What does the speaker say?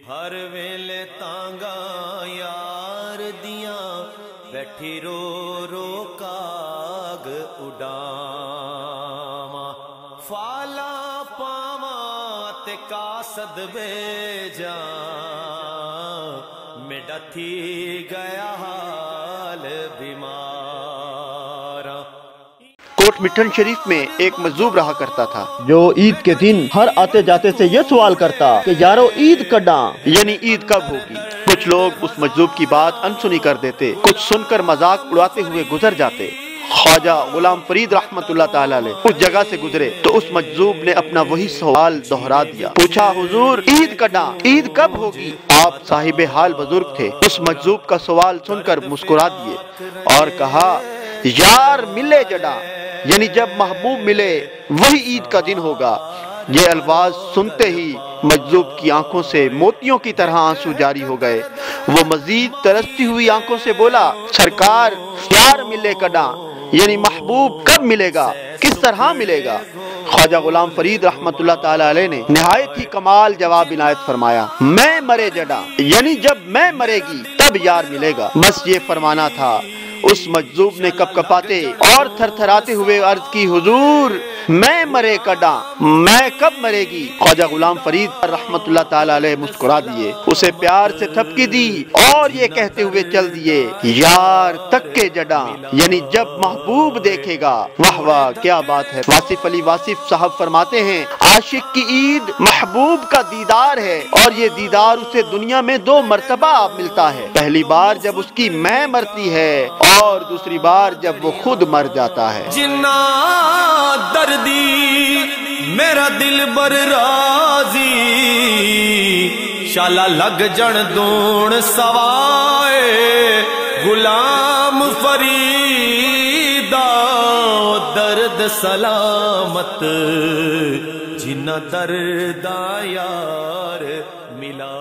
ہر ویلے تانگا یار دیاں بیٹھی رو رو کاغ اڈاواں فالا پاواں تے قاصد بھیجاں میڈا تھی گیا حال بیماراں۔ کوٹ مٹھن شریف میں ایک مجذوب رہا کرتا تھا جو عید کے دن ہر آتے جاتے سے یہ سوال کرتا کہ یارو عید کڈاں، یعنی عید کب ہوگی۔ کچھ لوگ اس مجذوب کی بات انسنی کر دیتے، کچھ سن کر مذاق اڑاتے ہوئے گزر جاتے۔ خواجہ غلام فرید رحمت اللہ تعالی علیہ اس جگہ سے گزرے تو اس مجذوب نے اپنا وہی سوال دہرا دیا، پوچھا حضور عید کڈاں، عید کب ہوگی؟ آپ صاحب حال بزرگ تھے، اس مجذوب کا سوال سن کر مسکرا دیے اور کہا یار ملے جڑا، یعنی جب محبوب ملے وہی عید کا دن ہوگا۔ یہ الفاظ سنتے ہی مجذوب کی آنکھوں سے موتیوں کی طرح آنسو جاری ہو گئے۔ وہ مزید ترستی ہوئی آنکھوں سے بولا سرکار یار ملے کڈاں، یعنی محبوب کب ملے گا، کس طرح ملے گا؟ خواجہ غلام فرید رحمت اللہ تعالی علیہ نے نہایت ہی کمال جواب عنایت فرمایا، میں مرے جڑا، یعنی جب میں مرے گی تب یار ملے گا۔ بس یہ فرمانا تھا۔ اس مجذوب نے کپ کپاتے اور تھر تھراتے ہوئے عرض کی حضور میں مرے کڈاں، میں کب مرے گی؟ خواجہ غلام فرید رحمت اللہ تعالی علیہ مسکرا دیے، اسے پیار سے تھپکی دی اور یہ کہتے ہوئے چل دیے یار تک کے جڈاں، یعنی جب محبوب دیکھے گا۔ واہ واہ کیا بات ہے۔ واصف علی واصف صاحب فرماتے ہیں عاشق کی عید محبوب کا دیدار ہے، اور یہ دیدار اسے دنیا میں 2 مرتبہ ملتا ہے، پہلی بار جب اس کی میں مرتی ہے اور دوسری بار جب وہ خود مر جاتا ہے۔ جنا دردی میرا دل بر راضی شالا لگ جن دون سوائے غلام فریدا درد سلامت جنا درد یار ملا۔